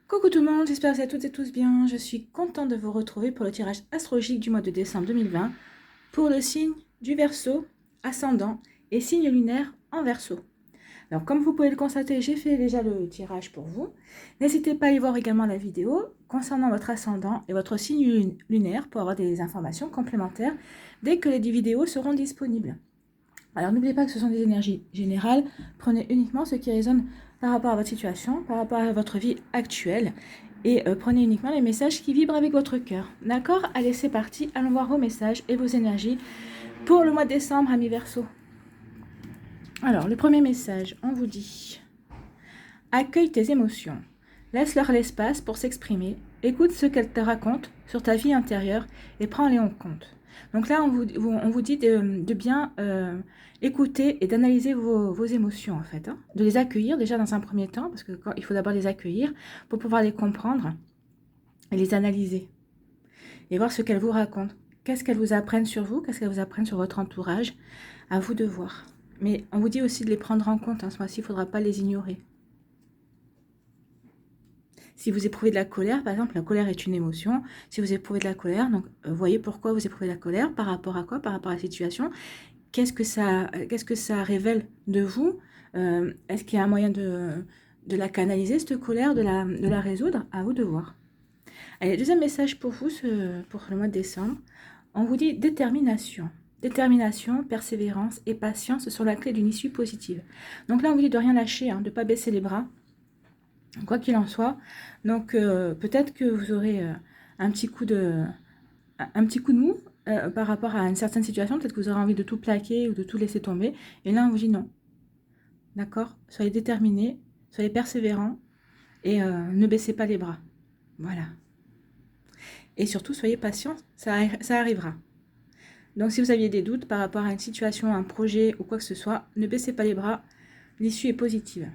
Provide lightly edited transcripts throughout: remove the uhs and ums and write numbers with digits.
Coucou tout le monde, j'espère que vous allez toutes et tous bien. Je suis contente de vous retrouver pour le tirage astrologique du mois de décembre 2020 pour le signe du Verseau, ascendant et signe lunaire en Verseau. Alors comme vous pouvez le constater, j'ai fait déjà le tirage pour vous. N'hésitez pas à aller voir également la vidéo concernant votre ascendant et votre signe lunaire pour avoir des informations complémentaires dès que les vidéos seront disponibles. Alors n'oubliez pas que ce sont des énergies générales, prenez uniquement ce qui résonne par rapport à votre situation, par rapport à votre vie actuelle, et prenez uniquement les messages qui vibrent avec votre cœur. D'accord? Allez, c'est parti, allons voir vos messages et vos énergies pour le mois de décembre, amis Verseau. Alors, le premier message, on vous dit « Accueille tes émotions, laisse-leur l'espace pour s'exprimer, écoute ce qu'elles te racontent sur ta vie intérieure et prends-les en compte. » Donc là, on vous dit de bien écouter et d'analyser vos émotions, en fait. Hein, de les accueillir déjà dans un premier temps, parce qu'il faut d'abord les accueillir pour pouvoir les comprendre et les analyser. Et voir ce qu'elles vous racontent. Qu'est-ce qu'elles vous apprennent sur vous, qu'est-ce qu'elles vous apprennent sur votre entourage. À vous de voir. Mais on vous dit aussi de les prendre en compte. Hein, ce mois-ci, il ne faudra pas les ignorer. Si vous éprouvez de la colère, par exemple, la colère est une émotion. Si vous éprouvez de la colère, donc voyez pourquoi vous éprouvez de la colère, par rapport à quoi, par rapport à la situation. Qu'est-ce que ça révèle de vous? Est-ce qu'il y a un moyen de la canaliser, cette colère, de la résoudre? À vous de voir. Allez, deuxième message pour vous, pour le mois de décembre. On vous dit détermination. Détermination, persévérance et patience sont la clé d'une issue positive. Donc là, on vous dit de rien lâcher, hein, de ne pas baisser les bras, quoi qu'il en soit. Donc peut-être que vous aurez un petit coup de mou par rapport à une certaine situation. Peut-être que vous aurez envie de tout plaquer ou de tout laisser tomber. Et là, on vous dit non. D'accord? Soyez déterminés, soyez persévérants et ne baissez pas les bras. Voilà. Et surtout, soyez patients, ça arrivera. Donc, si vous aviez des doutes par rapport à une situation, un projet ou quoi que ce soit, ne baissez pas les bras, l'issue est positive.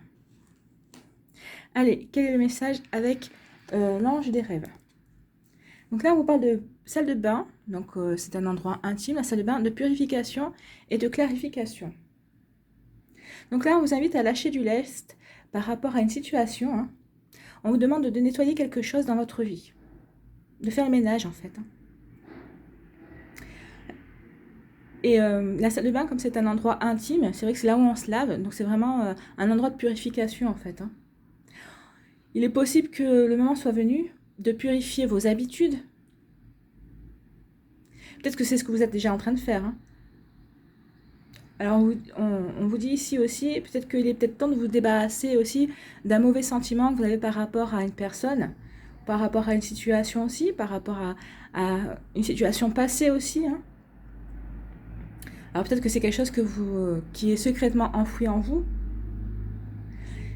Allez, quel est le message avec l'ange des rêves? Donc là, on vous parle de salle de bain, donc c'est un endroit intime, la salle de bain, de purification et de clarification. Donc là, on vous invite à lâcher du lest par rapport à une situation. Hein. On vous demande de nettoyer quelque chose dans votre vie, de faire le ménage en fait. Hein. Et la salle de bain, comme c'est un endroit intime, c'est vrai que c'est là où on se lave, donc c'est vraiment un endroit de purification en fait. Hein. Il est possible que le moment soit venu de purifier vos habitudes. Peut-être que c'est ce que vous êtes déjà en train de faire. Hein. Alors on vous dit ici aussi, peut-être qu'il est peut-être temps de vous débarrasser aussi d'un mauvais sentiment que vous avez par rapport à une personne, par rapport à une situation aussi, par rapport à une situation passée aussi. Hein. Alors peut-être que c'est quelque chose qui est secrètement enfoui en vous,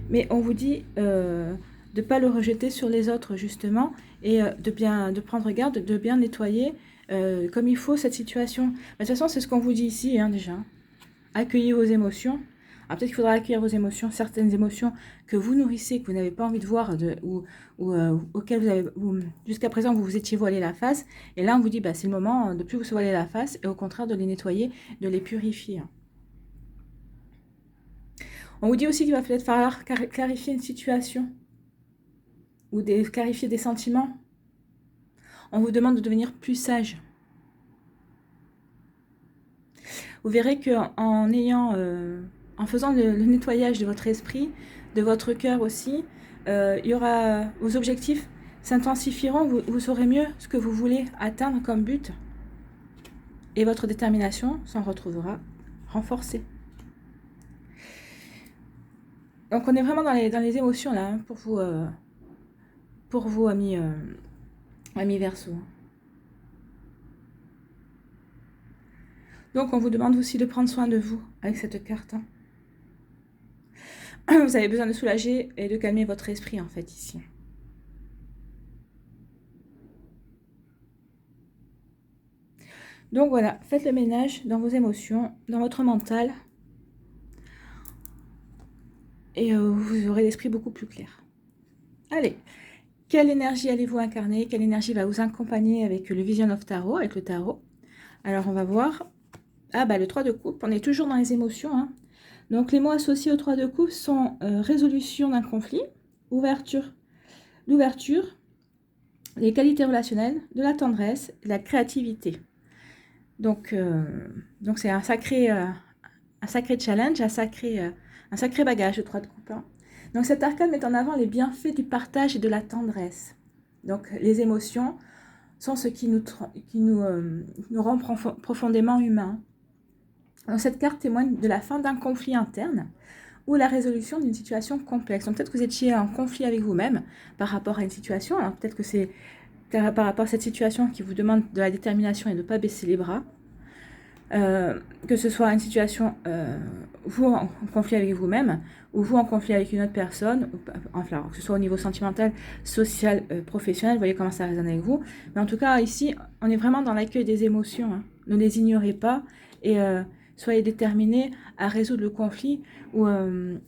mais on vous dit de ne pas le rejeter sur les autres justement, et de prendre garde, de bien nettoyer comme il faut cette situation. De toute façon, c'est ce qu'on vous dit ici hein, déjà. Accueillez vos émotions. Alors peut-être qu'il faudra accueillir vos émotions, certaines émotions que vous nourrissez, que vous n'avez pas envie de voir, auxquelles jusqu'à présent vous vous étiez voilé la face. Et là on vous dit, bah, c'est le moment de plus vous voiler la face et au contraire de les nettoyer, de les purifier. On vous dit aussi qu'il va peut-être falloir clarifier une situation ou clarifier des sentiments. On vous demande de devenir plus sage. Vous verrez en faisant le nettoyage de votre esprit, de votre cœur aussi, vos objectifs s'intensifieront, vous saurez mieux ce que vous voulez atteindre comme but. Et votre détermination s'en retrouvera renforcée. Donc on est vraiment dans les émotions là, hein, pour vous amis Verseau. Donc on vous demande aussi de prendre soin de vous avec cette carte. Hein. Vous avez besoin de soulager et de calmer votre esprit en fait ici. Donc voilà, faites le ménage dans vos émotions, dans votre mental. Et vous aurez l'esprit beaucoup plus clair. Allez, quelle énergie allez-vous incarner? Quelle énergie va vous accompagner avec le Vision of Tarot, avec le tarot? Alors on va voir. Ah bah le 3 de coupe, on est toujours dans les émotions. Hein. Donc les mots associés au 3 de coupe sont résolution d'un conflit, ouverture l'ouverture, les qualités relationnelles, de la tendresse, de la créativité. Donc c'est un sacré challenge, un sacré bagage, le 3 de coupe. Hein. Donc cet arcane met en avant les bienfaits du partage et de la tendresse. Donc les émotions sont ce qui nous rend profondément humains. Donc cette carte témoigne de la fin d'un conflit interne ou la résolution d'une situation complexe. Donc peut-être que vous étiez en conflit avec vous-même par rapport à une situation. Alors peut-être que c'est par rapport à cette situation qui vous demande de la détermination et de ne pas baisser les bras. Que ce soit une situation, vous en conflit avec vous-même, ou vous en conflit avec une autre personne, enfin, que ce soit au niveau sentimental, social, professionnel, vous voyez comment ça résonne avec vous. Mais en tout cas, ici, on est vraiment dans l'accueil des émotions. Hein. Ne les ignorez pas et soyez déterminés à résoudre le conflit, ou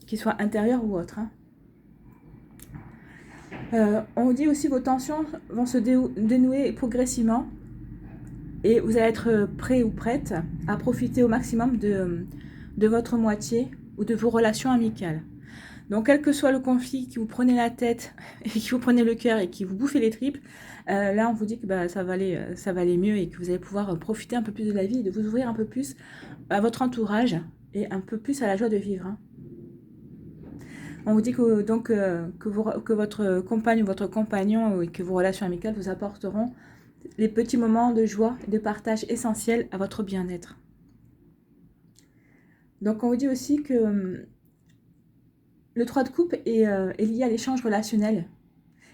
qu'il soit intérieur ou autre. Hein. On dit aussi que vos tensions vont se dénouer progressivement. Et vous allez être prêt ou prête à profiter au maximum de votre moitié ou de vos relations amicales. Donc, quel que soit le conflit qui vous prenez la tête et qui vous prenez le cœur et qui vous bouffez les tripes, là, on vous dit que ça va aller mieux et que vous allez pouvoir profiter un peu plus de la vie et de vous ouvrir un peu plus à votre entourage et un peu plus à la joie de vivre. Hein. On vous dit que, donc, que votre compagne ou votre compagnon et que vos relations amicales vous apporteront les petits moments de joie et de partage essentiels à votre bien-être. Donc on vous dit aussi que le 3 de coupe est lié à l'échange relationnel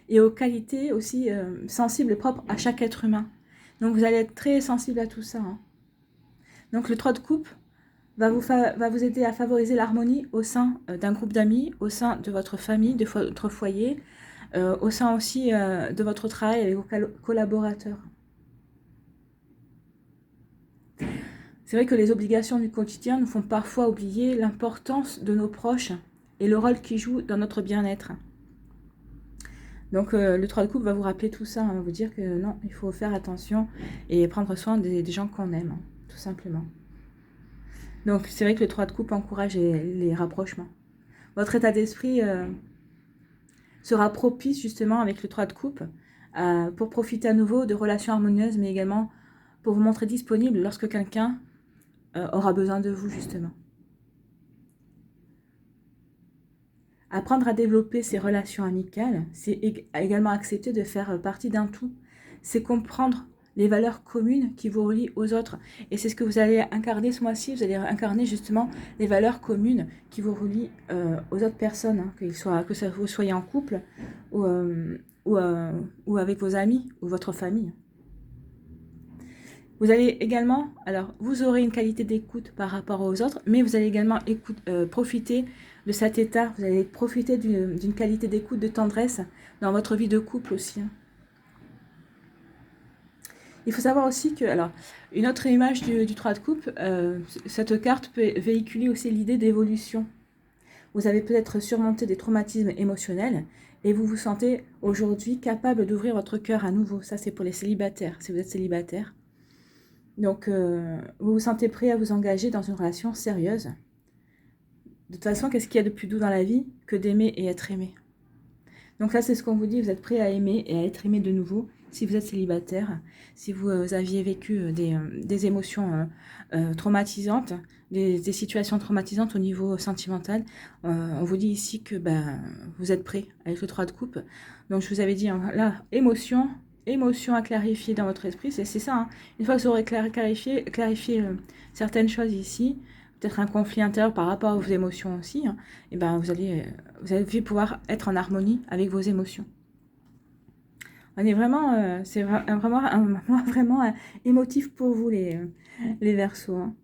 et aux qualités aussi sensibles et propres à chaque être humain. Donc vous allez être très sensible à tout ça. Hein. Donc le 3 de coupe va vous aider à favoriser l'harmonie au sein d'un groupe d'amis, au sein de votre famille, de votre foyer, au sein aussi de votre travail avec vos collaborateurs. C'est vrai que les obligations du quotidien nous font parfois oublier l'importance de nos proches et le rôle qu'ils jouent dans notre bien-être. Donc le 3 de coupe va vous rappeler tout ça, va vous dire que non, il faut faire attention et prendre soin des gens qu'on aime, hein, tout simplement. Donc c'est vrai que le 3 de coupe encourage les rapprochements. Votre état d'esprit sera propice justement avec le 3 de coupe pour profiter à nouveau de relations harmonieuses, mais également pour vous montrer disponible lorsque quelqu'un aura besoin de vous, justement. Apprendre à développer ses relations amicales, c'est également accepter de faire partie d'un tout. C'est comprendre les valeurs communes qui vous relient aux autres. Et c'est ce que vous allez incarner ce mois-ci. Vous allez incarner justement les valeurs communes qui vous relient aux autres personnes, hein, que vous soyez en couple ou avec vos amis ou votre famille. Vous allez également, alors vous aurez une qualité d'écoute par rapport aux autres, mais vous allez également profiter de cet état, vous allez profiter d'une qualité d'écoute, de tendresse dans votre vie de couple aussi. Hein. Il faut savoir aussi que, alors, une autre image du 3 de coupe, cette carte peut véhiculer aussi l'idée d'évolution. Vous avez peut-être surmonté des traumatismes émotionnels et vous vous sentez aujourd'hui capable d'ouvrir votre cœur à nouveau. Ça, c'est pour les célibataires, si vous êtes célibataire. Donc, vous vous sentez prêt à vous engager dans une relation sérieuse. De toute façon, qu'est-ce qu'il y a de plus doux dans la vie que d'aimer et être aimé? Donc ça, c'est ce qu'on vous dit, vous êtes prêt à aimer et à être aimé de nouveau si vous êtes célibataire, si vous aviez vécu des émotions traumatisantes, des situations traumatisantes au niveau sentimental. On vous dit ici que vous êtes prêt avec le 3 de coupe. Donc je vous avais dit, hein, là, émotion à clarifier dans votre esprit, c'est ça. Hein. Une fois que vous aurez clarifié certaines choses ici, peut-être un conflit intérieur par rapport à vos émotions aussi, hein, et vous allez pouvoir être en harmonie avec vos émotions. On est vraiment, c'est vraiment émotif pour vous les Verseaux. Hein.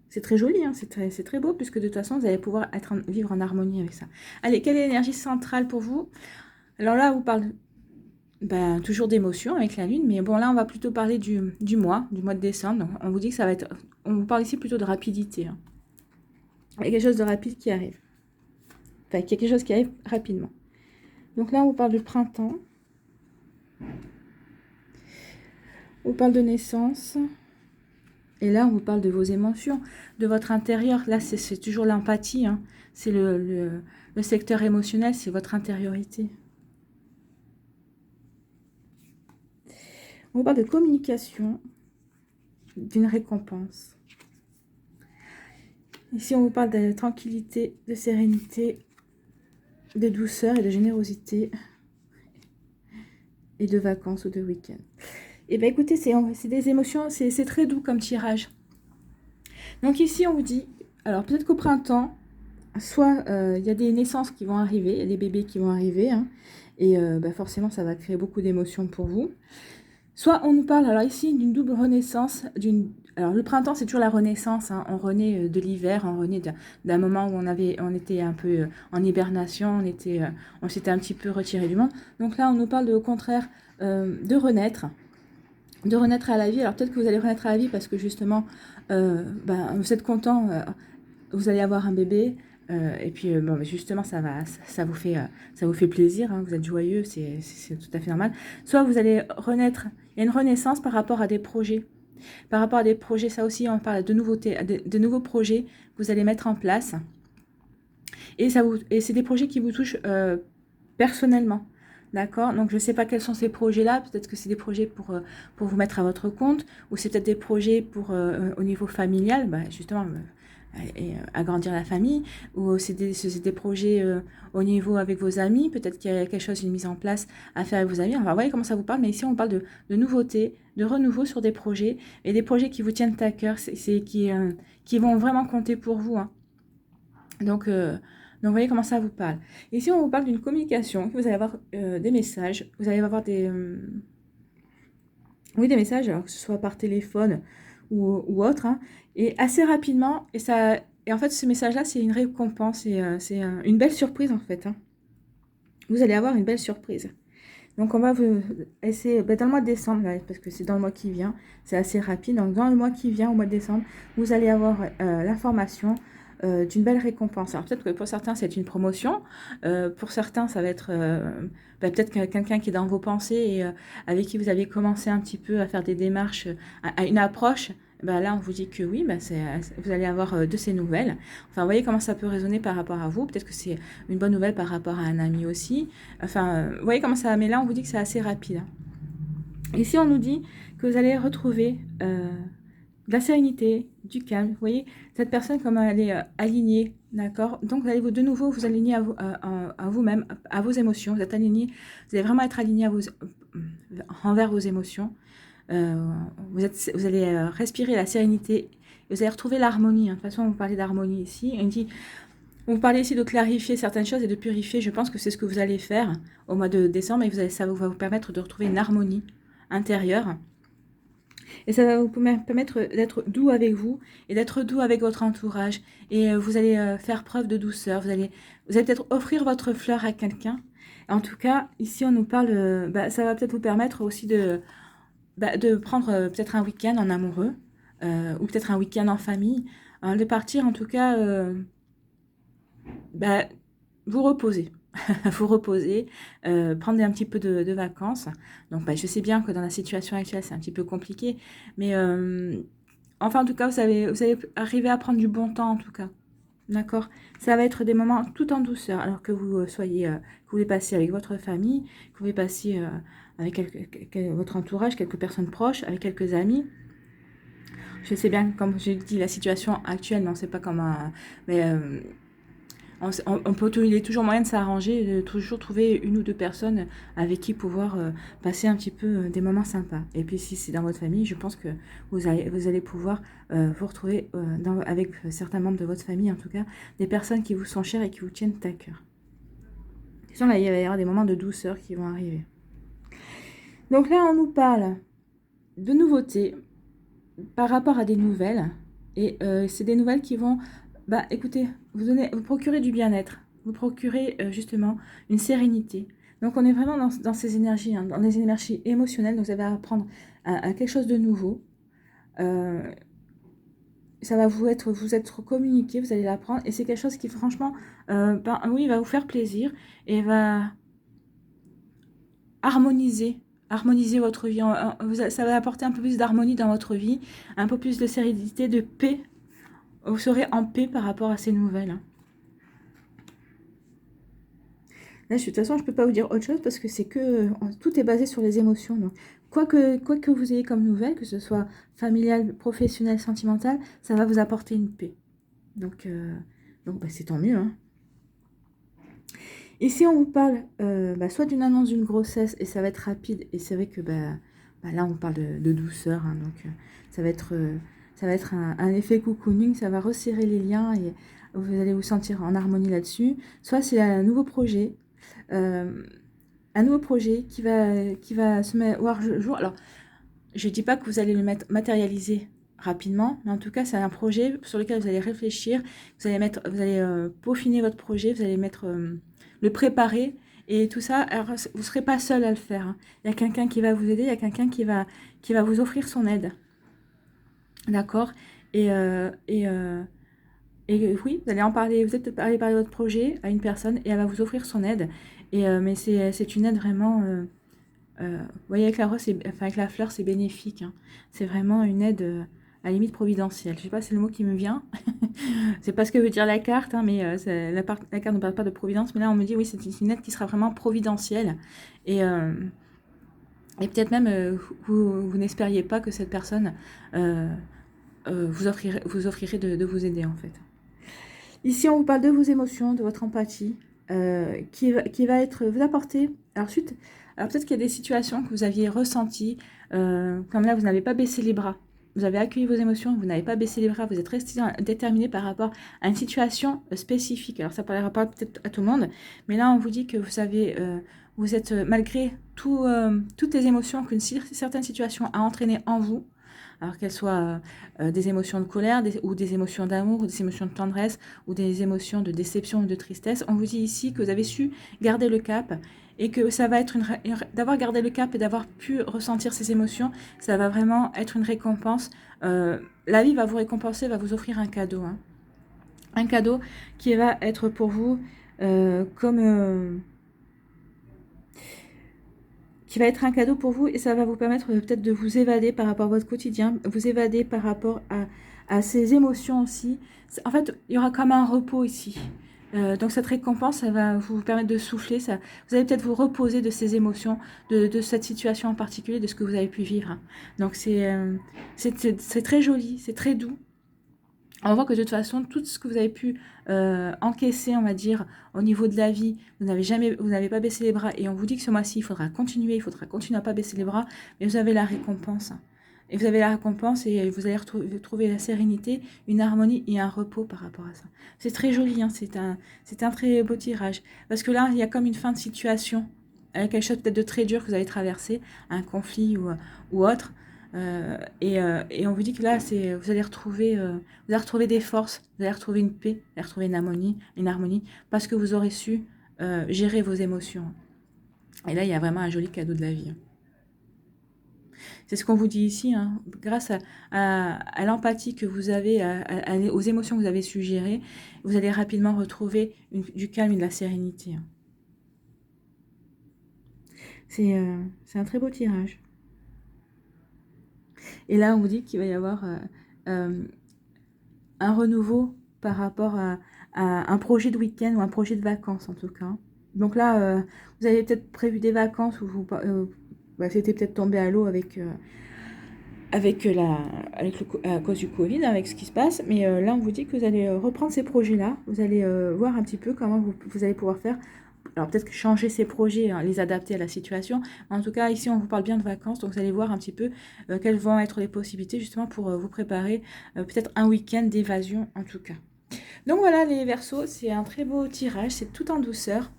C'est très joli, hein, c'est très beau, puisque de toute façon, vous allez pouvoir vivre en harmonie avec ça. Allez, quelle est l'énergie centrale pour vous? Alors là, on vous parle toujours d'émotion avec la lune, mais bon, là, on va plutôt parler du mois de décembre. Donc, on vous dit que ça va être, on vous parle ici plutôt de rapidité. Hein. Il y a quelque chose de rapide qui arrive. Enfin, il y a quelque chose qui arrive rapidement. Donc là, on vous parle du printemps. On vous parle de naissance. Et là, on vous parle de vos émotions, de votre intérieur. Là, c'est toujours l'empathie. Hein. C'est le secteur émotionnel, c'est votre intériorité. On vous parle de communication, d'une récompense. Ici, on vous parle de tranquillité, de sérénité, de douceur et de générosité, et de vacances ou de week-end. Et bien écoutez, c'est des émotions, c'est très doux comme tirage. Donc ici, on vous dit, alors peut-être qu'au printemps, soit il y a des naissances qui vont arriver, il y a des bébés qui vont arriver, hein, et forcément, ça va créer beaucoup d'émotions pour vous. Soit on nous parle, alors ici, d'une double renaissance, alors le printemps, c'est toujours la renaissance, hein, on renaît de l'hiver, on renaît d'un moment où on était un peu en hibernation, on s'était un petit peu retiré du monde. Donc là, on nous parle au contraire de renaître à la vie. Alors peut-être que vous allez renaître à la vie parce que justement, vous êtes content, vous allez avoir un bébé, et puis bon, justement, ça vous fait plaisir, hein, vous êtes joyeux, c'est tout à fait normal. Soit vous allez renaître, il y a une renaissance par rapport à des projets. Par rapport à des projets, ça aussi, on parle de nouveautés, de nouveaux projets que vous allez mettre en place. Et c'est des projets qui vous touchent personnellement. D'accord? Donc, je ne sais pas quels sont ces projets-là. Peut-être que c'est des projets pour vous mettre à votre compte, ou c'est peut-être des projets au niveau familial, justement, agrandir la famille, ou c'est des projets au niveau avec vos amis. Peut-être qu'il y a quelque chose, une mise en place à faire avec vos amis. Enfin, vous voyez comment ça vous parle, mais ici, on parle de nouveautés, de renouveau sur des projets, et des projets qui vous tiennent à cœur, qui vont vraiment compter pour vous, hein. Donc, vous voyez comment ça vous parle. Ici, on vous parle d'une communication. Vous allez avoir des messages. Vous allez avoir des messages, alors que ce soit par téléphone ou autre, hein, et assez rapidement. Et en fait, ce message-là, c'est une récompense. C'est une belle surprise, en fait, hein. Vous allez avoir une belle surprise. Donc, on va vous essayer dans le mois de décembre, là, parce que c'est dans le mois qui vient. C'est assez rapide. Donc, dans le mois qui vient, au mois de décembre, vous allez avoir l'information d'une belle récompense. Alors peut-être que pour certains c'est une promotion, pour certains ça va être peut-être quelqu'un qui est dans vos pensées et avec qui vous avez commencé un petit peu à faire des démarches, à une approche. Là on vous dit que oui, vous allez avoir de ces nouvelles. Enfin, vous voyez comment ça peut résonner par rapport à vous. Peut-être que c'est une bonne nouvelle par rapport à un ami aussi. Enfin, vous voyez comment ça. Mais là on vous dit que c'est assez rapide, hein. Ici on nous dit que vous allez retrouver de la sérénité, du calme. Vous voyez, cette personne, comme elle est alignée, d'accord? Donc, vous allez de nouveau vous aligner à vous-même, à vos émotions. Vous êtes aligné, vous allez vraiment être aligné envers vos émotions. Vous allez respirer la sérénité. Et vous allez retrouver l'harmonie, hein. De toute façon, vous parlez d'harmonie ici. Vous parlez ici de clarifier certaines choses et de purifier. Je pense que c'est ce que vous allez faire au mois de décembre. Et ça va vous permettre de retrouver une harmonie intérieure. Et ça va vous permettre d'être doux avec vous et d'être doux avec votre entourage. Et vous allez faire preuve de douceur. Vous allez peut-être offrir votre fleur à quelqu'un. En tout cas, ici, on nous parle... ça va peut-être vous permettre aussi de prendre peut-être un week-end en amoureux ou peut-être un week-end en famille. De partir, en tout cas, vous reposer. Vous reposer, prendre un petit peu de vacances. Donc, je sais bien que dans la situation actuelle, c'est un petit peu compliqué, mais enfin, en tout cas, vous allez arriver à prendre du bon temps, en tout cas. D'accord? Ça va être des moments tout en douceur, alors que vous que vous les passez avec votre famille, que vous les passez avec votre entourage, quelques personnes proches, avec quelques amis. Je sais bien, comme j'ai dit, la situation actuelle, mais on ne sait pas comment... mais il est toujours moyen de s'arranger, de toujours trouver une ou deux personnes avec qui pouvoir passer un petit peu des moments sympas. Et puis si c'est dans votre famille, je pense que vous allez pouvoir vous retrouver avec certains membres de votre famille, en tout cas, des personnes qui vous sont chères et qui vous tiennent à cœur. Là, il va y avoir des moments de douceur qui vont arriver. Donc là, on nous parle de nouveautés par rapport à des nouvelles. Et c'est des nouvelles qui vont... écoutez, vous procurez du bien-être, vous procurez justement une sérénité. Donc on est vraiment dans ces énergies, hein, dans les énergies émotionnelles. Donc vous allez apprendre à quelque chose de nouveau. Ça va vous être communiqué, vous allez l'apprendre. Et c'est quelque chose qui franchement, oui, va vous faire plaisir et va harmoniser votre vie. Ça va apporter un peu plus d'harmonie dans votre vie, un peu plus de sérénité, de paix. Vous serez en paix par rapport à ces nouvelles, hein. Là, de toute façon, je ne peux pas vous dire autre chose parce que tout est basé sur les émotions. Donc, quoi que vous ayez comme nouvelle, que ce soit familial, professionnel, sentimental, ça va vous apporter une paix. Donc bah, c'est tant mieux, hein. Ici, on vous parle soit d'une annonce d'une grossesse, et ça va être rapide, et c'est vrai que là, on parle de douceur, hein, donc ça va être un effet cocooning, ça va resserrer les liens, et vous allez vous sentir en harmonie là-dessus. Soit c'est euh, un nouveau projet qui va se voir le jour. Alors, je ne dis pas que vous allez le matérialiser rapidement, mais en tout cas, c'est un projet sur lequel vous allez réfléchir, vous allez peaufiner votre projet, vous allez le préparer, et tout ça. Alors, vous ne serez pas seul à le faire, hein. Il y a quelqu'un qui va vous aider, il y a quelqu'un qui va vous offrir son aide. D'accord. Et, oui, vous allez en parler, vous êtes allé parler de votre projet à une personne, et elle va vous offrir son aide. Mais c'est une aide vraiment... vous voyez, avec avec la fleur, c'est bénéfique, hein. C'est vraiment une aide à la limite providentielle. Je sais pas si c'est le mot qui me vient. C'est pas ce que veut dire la carte, hein, mais la carte ne parle pas de providence. Mais là, on me dit, oui, c'est une aide qui sera vraiment providentielle. Et, et peut-être même, vous n'espériez pas que cette personne vous offrirait de vous aider, en fait. Ici, on vous parle de vos émotions, de votre empathie, qui va vous apporter... Alors peut-être qu'il y a des situations que vous aviez ressenties, comme là, vous n'avez pas baissé les bras. Vous avez accueilli vos émotions, vous n'avez pas baissé les bras, vous êtes resté déterminé par rapport à une situation spécifique. Alors ça ne parlera pas peut-être à tout le monde, mais là, on vous dit que vous êtes, malgré toutes les émotions qu'une certaine situation a entraînées en vous, alors qu'elles soient des émotions de colère, ou des émotions d'amour, ou des émotions de tendresse, ou des émotions de déception ou de tristesse. On vous dit ici que vous avez su garder le cap, et que ça va être d'avoir gardé le cap et d'avoir pu ressentir ces émotions, ça va vraiment être une récompense. La vie va vous récompenser, va vous offrir un cadeau, hein. Un cadeau qui va être pour vous qui va être un cadeau pour vous, et ça va vous permettre peut-être de vous évader par rapport à votre quotidien, vous évader par rapport à ces émotions aussi. En fait, il y aura comme un repos ici. Donc cette récompense, ça va vous permettre de souffler. Vous allez peut-être vous reposer de ces émotions, de cette situation en particulier, de ce que vous avez pu vivre. Donc c'est très joli, c'est très doux. On voit que de toute façon, tout ce que vous avez pu encaisser, on va dire, au niveau de la vie, vous n'avez pas baissé les bras, et on vous dit que ce mois-ci, il faudra continuer à pas baisser les bras, mais vous avez la récompense. Et vous avez la récompense, et vous allez trouver la sérénité, une harmonie et un repos par rapport à ça. C'est très joli, hein, c'est un très beau tirage. Parce que là, il y a comme une fin de situation, quelque chose peut-être de très dur que vous avez traversé, un conflit ou autre. Et on vous dit que là, vous allez retrouver des forces, vous allez retrouver une paix, vous allez retrouver une harmonie, parce que vous aurez su gérer vos émotions. Et là, il y a vraiment un joli cadeau de la vie. C'est ce qu'on vous dit ici, hein. Grâce à l'empathie que vous avez, aux émotions que vous avez su gérer, vous allez rapidement retrouver du calme et de la sérénité. C'est un très beau tirage. Et là, on vous dit qu'il va y avoir un renouveau par rapport à un projet de week-end ou un projet de vacances, en tout cas. Donc là, vous avez peut-être prévu des vacances où c'était peut-être tombé à l'eau à cause du Covid, avec ce qui se passe. Mais là, on vous dit que vous allez reprendre ces projets-là. Vous allez voir un petit peu comment vous allez pouvoir faire. Alors peut-être changer ces projets, hein, les adapter à la situation. En tout cas, ici, on vous parle bien de vacances. Donc vous allez voir un petit peu quelles vont être les possibilités justement pour vous préparer peut-être un week-end d'évasion en tout cas. Donc voilà les Verseaux, c'est un très beau tirage. C'est tout en douceur.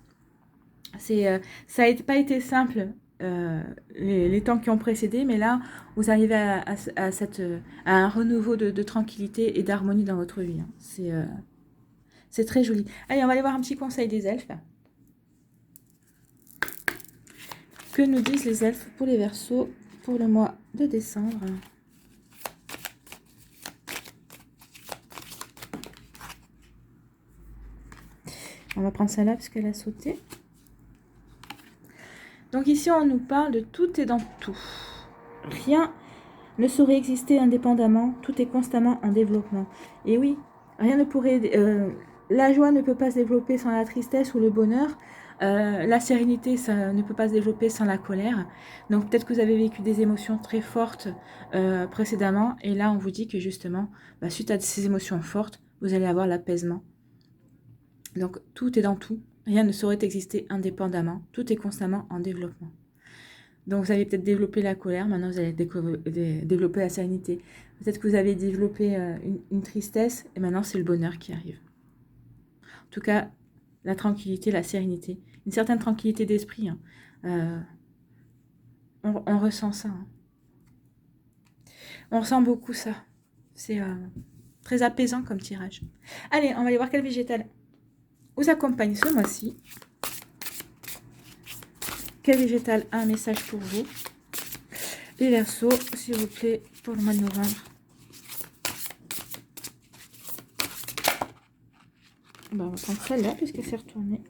Ça n'a pas été simple les temps qui ont précédé, mais là, vous arrivez à un renouveau de tranquillité et d'harmonie dans votre vie, hein. C'est très joli. Allez, on va aller voir un petit conseil des elfes. Que nous disent les elfes pour les Verseaux pour le mois de décembre? On va prendre celle-là parce qu'elle a sauté. Donc ici, on nous parle de tout et dans tout. Rien ne saurait exister indépendamment, tout est constamment en développement. Et oui, rien ne pourrait... la joie ne peut pas se développer sans la tristesse ou le bonheur. La sérénité, ça ne peut pas se développer sans la colère. Donc peut-être que vous avez vécu des émotions très fortes précédemment. Et là, on vous dit que justement, suite à ces émotions fortes, vous allez avoir l'apaisement. Donc tout est dans tout. Rien ne saurait exister indépendamment. Tout est constamment en développement. Donc vous avez peut-être développé la colère, maintenant vous allez développer la sérénité. Peut-être que vous avez développé une tristesse, et maintenant c'est le bonheur qui arrive. En tout cas, la tranquillité, la sérénité, une certaine tranquillité d'esprit. Hein. On ressent ça. Hein. On ressent beaucoup ça. C'est très apaisant comme tirage. Allez, on va aller voir quel végétal vous accompagne ce mois-ci. Quel végétal a un message pour vous? Les Verseaux, s'il vous plaît, pour le mois de novembre. On va prendre celle-là puisqu'elle s'est retournée.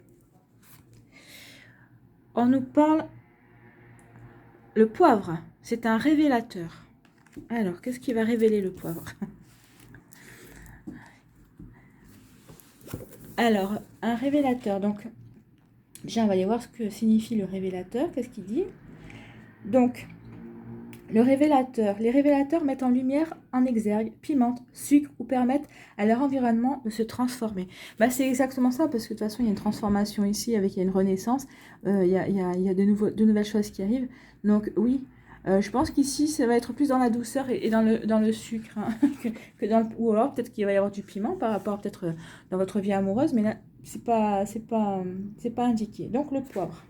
On nous parle le poivre. C'est un révélateur. Alors, qu'est-ce qui va révéler le poivre? Alors, un révélateur. Donc, déjà, on va aller voir ce que signifie le révélateur. Qu'est-ce qu'il dit? Donc, le révélateur. Les révélateurs mettent en lumière, en exergue, pimentent, sucrent ou permettent à leur environnement de se transformer. C'est exactement ça, parce que de toute façon, il y a une transformation ici, il y a une renaissance, il y a de nouvelles choses qui arrivent. Donc oui, je pense qu'ici, ça va être plus dans la douceur et dans le sucre, hein, que dans ou alors peut-être qu'il va y avoir du piment par rapport peut-être dans votre vie amoureuse, mais là, c'est pas indiqué. Donc le poivre.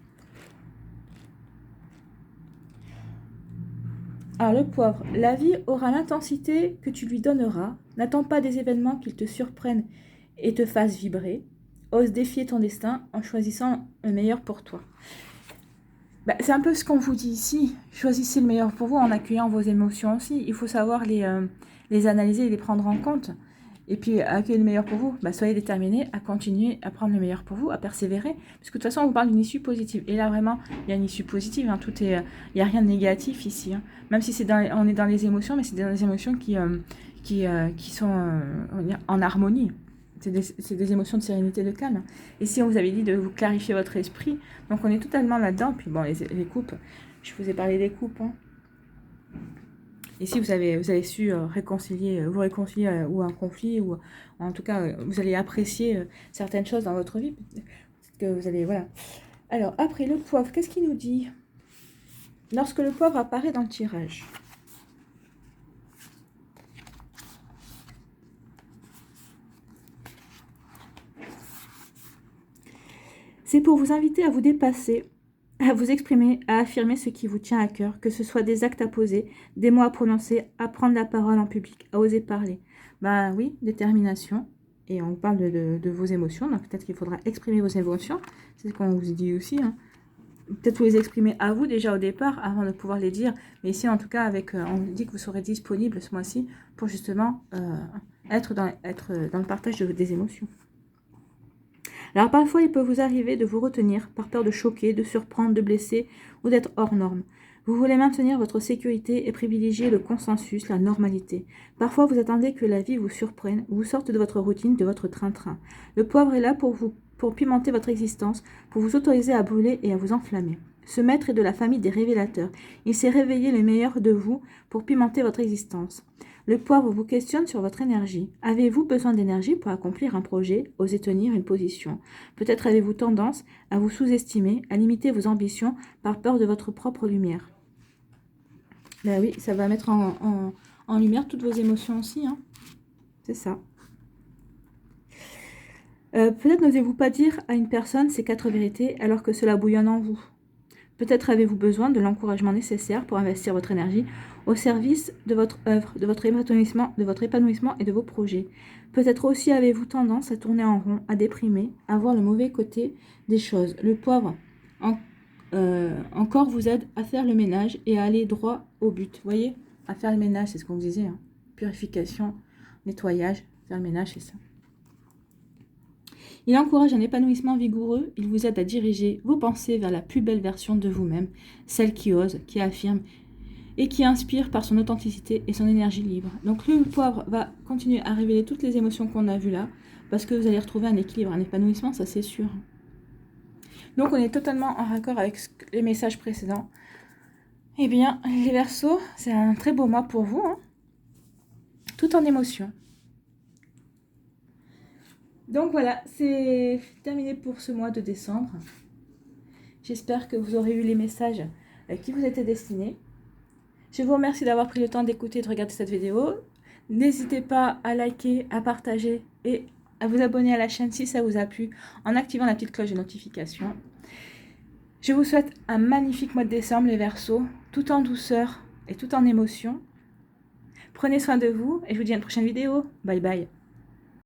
Alors le poivre, la vie aura l'intensité que tu lui donneras. N'attends pas des événements qui te surprennent et te fassent vibrer. Ose défier ton destin en choisissant le meilleur pour toi. C'est un peu ce qu'on vous dit ici. Choisissez le meilleur pour vous en accueillant vos émotions aussi. Il faut savoir les analyser et les prendre en compte. Et puis, accueillir le meilleur pour vous. Soyez déterminés à continuer à prendre le meilleur pour vous, à persévérer. Parce que de toute façon, on vous parle d'une issue positive. Et là, vraiment, il y a une issue positive. Hein. Il n'y a rien de négatif ici. Hein. Même si on est dans les émotions, mais c'est des émotions qui sont en harmonie. C'est des émotions de sérénité, de calme. Et si on vous avait dit de vous clarifier votre esprit, donc on est totalement là-dedans. Puis bon, les coupes, je vous ai parlé des coupes. Hein. Et si vous avez su vous réconcilier ou un conflit, ou en tout cas, vous allez apprécier certaines choses dans votre vie. Peut-être que vous allez, voilà. Alors, après, le poivre, qu'est-ce qu'il nous dit? Lorsque le poivre apparaît dans le tirage. C'est pour vous inviter à vous dépasser, à vous exprimer, à affirmer ce qui vous tient à cœur, que ce soit des actes à poser, des mots à prononcer, à prendre la parole en public, à oser parler. Oui, détermination. Et on parle de vos émotions, donc peut-être qu'il faudra exprimer vos émotions. C'est ce qu'on vous dit aussi. Hein. Peut-être vous les exprimer à vous déjà au départ, avant de pouvoir les dire. Mais ici, en tout cas, on vous dit que vous serez disponible ce mois-ci pour justement être dans le partage des émotions. Alors parfois, il peut vous arriver de vous retenir par peur de choquer, de surprendre, de blesser ou d'être hors norme. Vous voulez maintenir votre sécurité et privilégier le consensus, la normalité. Parfois, vous attendez que la vie vous surprenne, vous sorte de votre routine, de votre train-train. Le poivre est là pour pimenter votre existence, pour vous autoriser à brûler et à vous enflammer. Ce maître est de la famille des révélateurs. Il s'est réveillé le meilleur de vous pour pimenter votre existence. Le poivre vous questionne sur votre énergie. Avez-vous besoin d'énergie pour accomplir un projet, oser tenir une position? Peut-être avez-vous tendance à vous sous-estimer, à limiter vos ambitions par peur de votre propre lumière. Oui, ça va mettre en lumière toutes vos émotions aussi. Hein. C'est ça. Peut-être n'osez-vous pas dire à une personne ces 4 vérités alors que cela bouillonne en vous. Peut-être avez-vous besoin de l'encouragement nécessaire pour investir votre énergie au service de votre œuvre, de votre épanouissement et de vos projets. Peut-être aussi avez-vous tendance à tourner en rond, à déprimer, à voir le mauvais côté des choses. Le poivre encore vous aide à faire le ménage et à aller droit au but. Vous voyez, à faire le ménage, c'est ce qu'on vous disait. Hein. Purification, nettoyage, faire le ménage, c'est ça. Il encourage un épanouissement vigoureux, il vous aide à diriger vos pensées vers la plus belle version de vous-même, celle qui ose, qui affirme et qui inspire par son authenticité et son énergie libre. Donc le poivre va continuer à révéler toutes les émotions qu'on a vues là, parce que vous allez retrouver un équilibre, un épanouissement, ça c'est sûr. Donc on est totalement en raccord avec les messages précédents. Eh bien, les Verseaux, c'est un très beau mois pour vous, hein, tout en émotion. Donc voilà, c'est terminé pour ce mois de décembre. J'espère que vous aurez eu les messages qui vous étaient destinés. Je vous remercie d'avoir pris le temps d'écouter et de regarder cette vidéo. N'hésitez pas à liker, à partager et à vous abonner à la chaîne si ça vous a plu en activant la petite cloche de notification. Je vous souhaite un magnifique mois de décembre, les Verseaux, tout en douceur et tout en émotion. Prenez soin de vous et je vous dis à une prochaine vidéo. Bye bye.